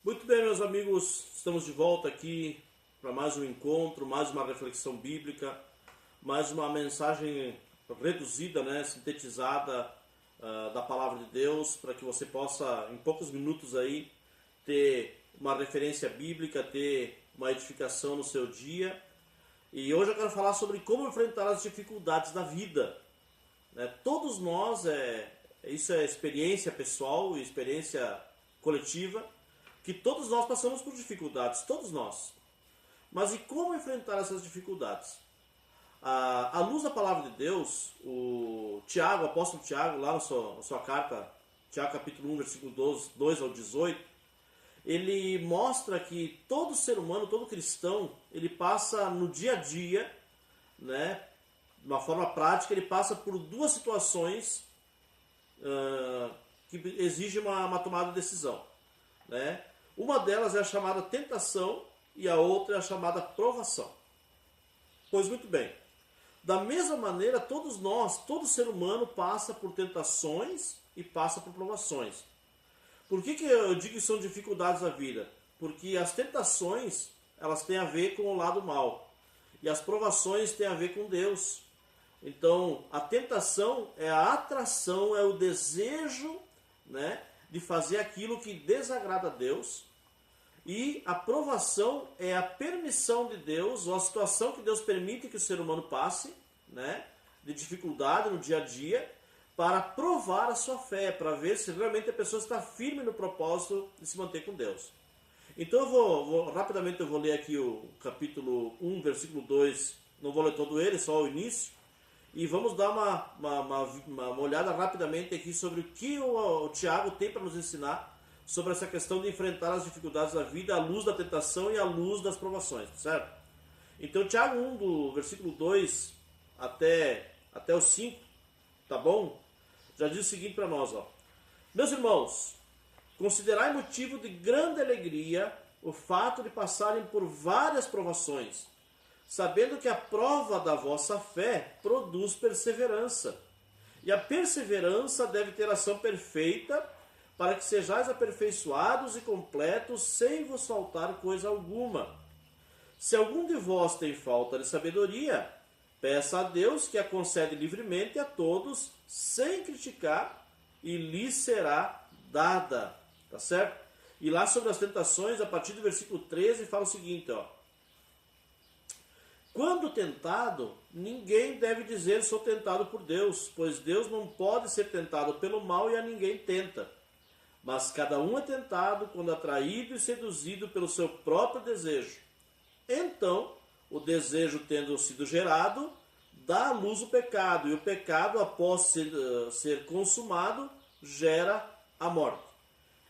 Muito bem, meus amigos, estamos de volta aqui para mais um encontro, mais uma reflexão bíblica, mais uma mensagem reduzida, sintetizada da palavra de Deus, para que você possa, em poucos minutos aí, ter uma referência bíblica, ter uma edificação no seu dia. E hoje eu quero falar sobre como enfrentar as dificuldades da vida. Todos nós, isso é experiência pessoal e experiência coletiva, que todos nós passamos por dificuldades, todos nós. Mas e como enfrentar essas dificuldades? À luz da palavra de Deus, o apóstolo Tiago, lá na sua carta, Tiago capítulo 1, versículo 2 ao 18, ele mostra que todo ser humano, todo cristão, ele passa no dia a dia, de uma forma prática, ele passa por duas situações que exigem uma tomada de decisão. Uma delas é a chamada tentação e a outra é a chamada provação. Pois muito bem, da mesma maneira todos nós, todo ser humano passa por tentações e passa por provações. Por que eu digo que são dificuldades da vida? Porque as tentações, elas têm a ver com o lado mal e as provações têm a ver com Deus. Então a tentação é a atração, é o desejo, de fazer aquilo que desagrada a Deus, e a provação é a permissão de Deus, ou a situação que Deus permite que o ser humano passe, de dificuldade no dia a dia, para provar a sua fé, para ver se realmente a pessoa está firme no propósito de se manter com Deus. Então rapidamente eu vou ler aqui o capítulo 1, versículo 2, não vou ler todo ele, só o início. E vamos dar uma olhada rapidamente aqui sobre o que o Tiago tem para nos ensinar sobre essa questão de enfrentar as dificuldades da vida à luz da tentação e à luz das provações, certo? Então Tiago 1, do versículo 2 até o 5, tá bom? Já diz o seguinte para nós, ó. Meus irmãos, considerai motivo de grande alegria o fato de passarem por várias provações, sabendo que a prova da vossa fé produz perseverança. E a perseverança deve ter ação perfeita, para que sejais aperfeiçoados e completos, sem vos faltar coisa alguma. Se algum de vós tem falta de sabedoria, peça a Deus, que a concede livremente a todos, sem criticar, e lhe será dada. Tá certo? E lá sobre as tentações, a partir do versículo 13, fala o seguinte, ó. Quando tentado, ninguém deve dizer sou tentado por Deus, pois Deus não pode ser tentado pelo mal e a ninguém tenta. Mas cada um é tentado quando atraído e seduzido pelo seu próprio desejo. Então, o desejo tendo sido gerado, dá à luz o pecado, e o pecado, após ser consumado, gera a morte.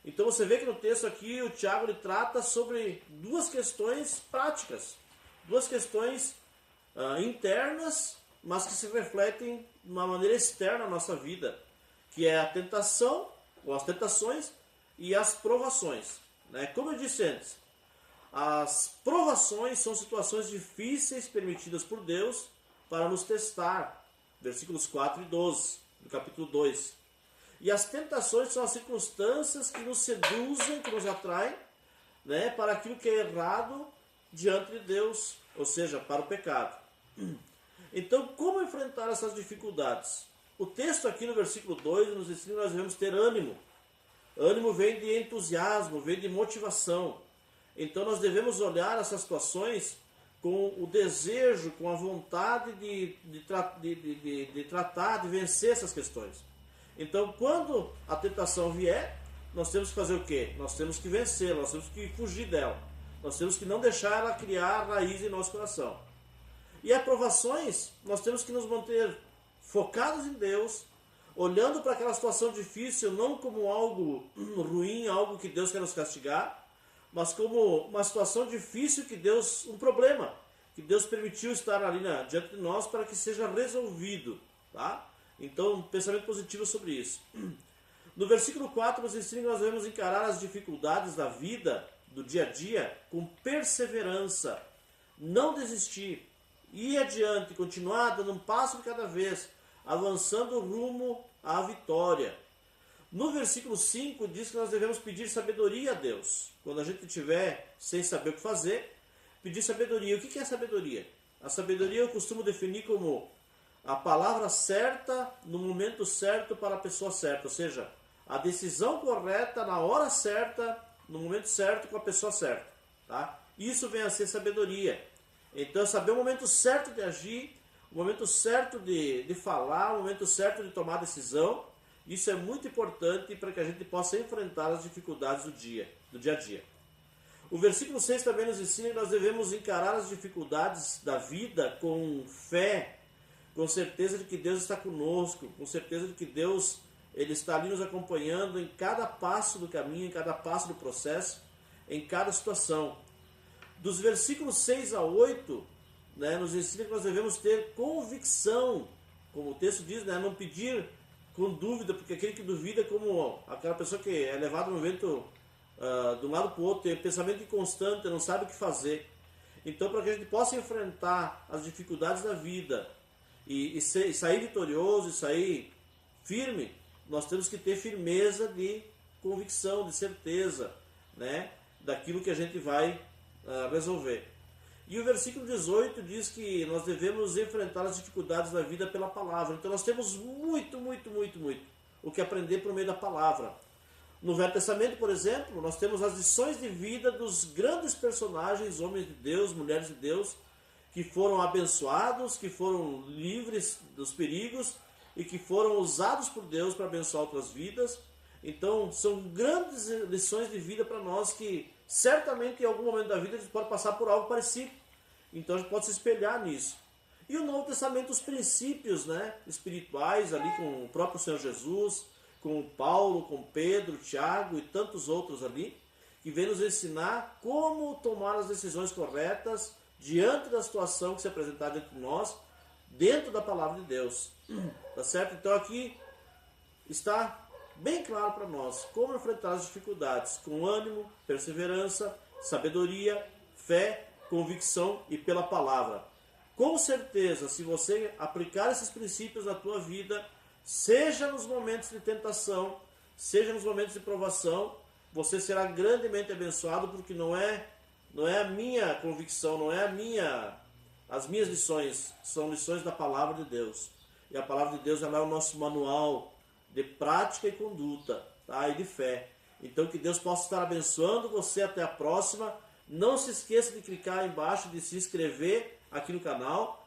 Então você vê que no texto aqui o Tiago ele trata sobre duas questões práticas. Duas questões internas, mas que se refletem de uma maneira externa na nossa vida, que é a tentação, ou as tentações, e as provações. Como eu disse antes, as provações são situações difíceis permitidas por Deus para nos testar, versículos 4 e 12, do capítulo 2. E as tentações são as circunstâncias que nos seduzem, que nos atraem, para aquilo que é errado diante de Deus, ou seja, para o pecado. Então, como enfrentar essas dificuldades? O texto aqui no versículo 2 nos ensina que nós devemos ter ânimo. Ânimo vem de entusiasmo, vem de motivação. Então nós devemos olhar essas situações com o desejo, com a vontade de tratar, de vencer essas questões. Então quando a tentação vier, nós temos que fazer o quê? Nós temos que vencê-la, nós temos que fugir dela. Nós temos que não deixar ela criar raiz em nosso coração. E as provações, nós temos que nos manter focados em Deus, olhando para aquela situação difícil não como algo ruim, algo que Deus quer nos castigar, mas como uma situação difícil um problema, que Deus permitiu estar ali diante de nós para que seja resolvido. Tá? Então, um pensamento positivo sobre isso. No versículo 4, nos ensina que nós devemos encarar as dificuldades da vida, do dia a dia, com perseverança, não desistir, ir adiante, continuar dando um passo de cada vez, avançando rumo à vitória. No versículo 5 diz que nós devemos pedir sabedoria a Deus. Quando a gente estiver sem saber o que fazer, pedir sabedoria. O que é sabedoria? A sabedoria eu costumo definir como a palavra certa no momento certo para a pessoa certa. Ou seja, a decisão correta na hora certa, no momento certo com a pessoa certa. Tá? Isso vem a ser sabedoria. Então, saber o momento certo de agir, o momento certo de falar, o momento certo de tomar decisão. Isso é muito importante para que a gente possa enfrentar as dificuldades do dia a dia. O versículo 6 também nos ensina que nós devemos encarar as dificuldades da vida com fé, com certeza de que Deus está conosco, com certeza de que Deus ele está ali nos acompanhando em cada passo do caminho, em cada passo do processo, em cada situação. Dos versículos 6 a 8, nos ensina que nós devemos ter convicção, como o texto diz, não pedir com dúvida, porque aquele que duvida é como aquela pessoa que é levada no vento de um lado para o outro, tem pensamento inconstante, não sabe o que fazer. Então, para que a gente possa enfrentar as dificuldades da vida e sair vitorioso, e sair firme, nós temos que ter firmeza de convicção, de certeza, daquilo que a gente vai resolver. E o versículo 18 diz que nós devemos enfrentar as dificuldades da vida pela palavra. Então nós temos muito o que aprender por meio da palavra. No Velho Testamento, por exemplo, nós temos as lições de vida dos grandes personagens, homens de Deus, mulheres de Deus, que foram abençoados, que foram livres dos perigos e que foram usados por Deus para abençoar outras vidas. Então são grandes lições de vida para nós que certamente em algum momento da vida a gente pode passar por algo parecido. Então a gente pode se espelhar nisso. E o Novo Testamento, os princípios espirituais ali com o próprio Senhor Jesus, com Paulo, com Pedro, Tiago e tantos outros ali, que vem nos ensinar como tomar as decisões corretas diante da situação que se apresentar dentro de nós, dentro da palavra de Deus. Tá certo? Então aqui está bem claro para nós como enfrentar as dificuldades com ânimo, perseverança, sabedoria, fé, convicção e pela palavra. Com certeza, se você aplicar esses princípios na tua vida, seja nos momentos de tentação, seja nos momentos de provação, você será grandemente abençoado, porque não é a minha convicção, não é as minhas lições, são lições da palavra de Deus. E a palavra de Deus ela é o nosso manual de prática e conduta, tá? E de fé. Então que Deus possa estar abençoando você. Até a próxima. Não se esqueça de clicar aí embaixo, de se inscrever aqui no canal,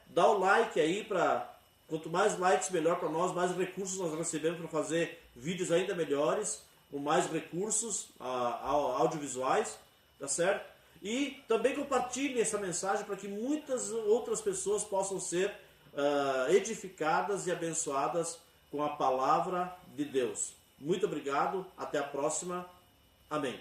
Dá o like aí, quanto mais likes melhor para nós, mais recursos nós recebemos para fazer vídeos ainda melhores, com mais recursos audiovisuais, tá certo? E também compartilhe essa mensagem para que muitas outras pessoas possam ser edificadas e abençoadas com a palavra de Deus. Muito obrigado, até a próxima. Amém.